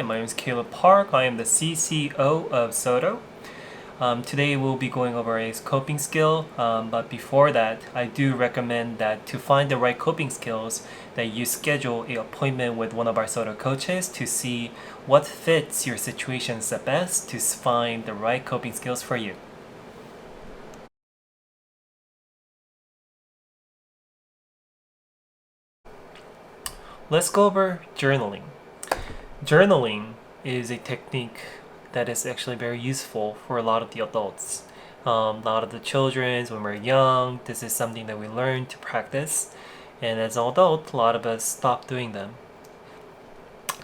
My name is Caleb Park. I am the CCO of SOTTO. Today we'll be going over a coping skill, but before that, I do recommend that to find the right coping skills, that you schedule an appointment with one of our SOTTO coaches to see what fits your situations the best to find the right coping skills for you. Let's go over journaling. Journaling is a technique that is actually very useful for a lot of the adults. A lot of the children, when we're young, this is something that we learn to practice. And as an adult, a lot of us stop doing them.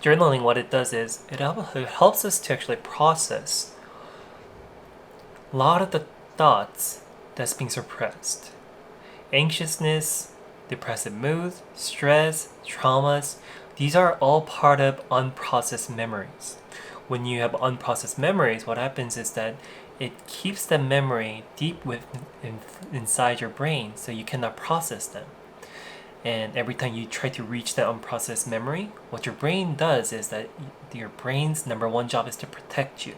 Journaling, what it does is it helps us to actually process a lot of the thoughts that's being suppressed. Anxiousness, depressive moods, stress, traumas, these are all part of unprocessed memories. When you have unprocessed memories, what happens is that it keeps the memory deep inside your brain, so you cannot process them. And every time you try to reach that unprocessed memory, what your brain does is that your brain's number one job is to protect you.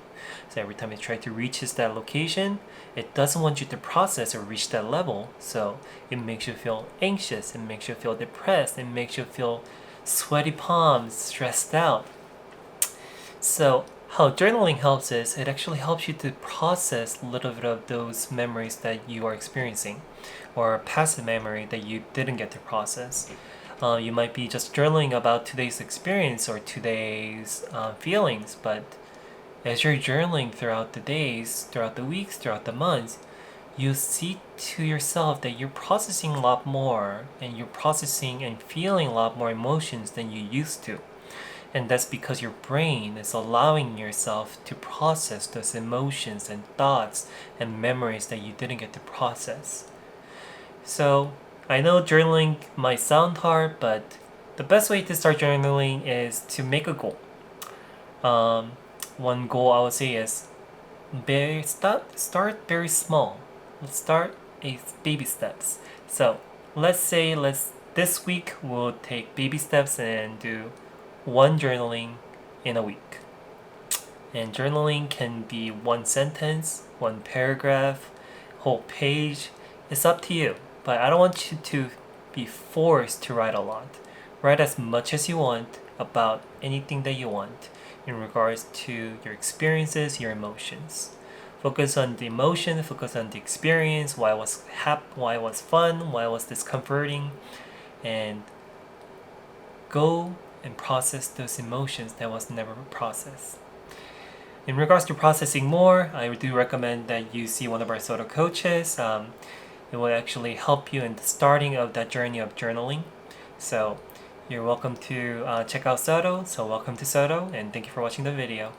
So every time it tries to reach that location, it doesn't want you to process or reach that level. So it makes you feel anxious, it makes you feel depressed, it makes you feel sweaty palms, stressed out. So how journaling helps is it actually helps you to process a little bit of those memories that you are experiencing, or past memory that you didn't get to process. You might be just journaling about today's experience or today's feelings, but as you're journaling throughout the days, throughout the weeks, throughout the months, you see to yourself that you're processing a lot more, and you're processing and feeling a lot more emotions than you used to. And that's because your brain is allowing yourself to process those emotions and thoughts and memories that you didn't get to process. So I know journaling might sound hard, but the best way to start journaling is to make a goal. One goal I would say is start very small. Let's start baby steps. So let's say this week we'll take baby steps and do one journaling in a week. And journaling can be one sentence, one paragraph, whole page. It's up to you. But I don't want you to be forced to write a lot. Write as much as you want about anything that you want in regards to your experiences, your emotions. Focus on the emotion, focus on the experience, why it was why it was fun, why it was discomforting, and go and process those emotions that was never processed. In regards to processing more, I do recommend that you see one of our SOTTO coaches. It will actually help you in the starting of that journey of journaling. So you're welcome to check out SOTTO. So welcome to SOTTO, and thank you for watching the video.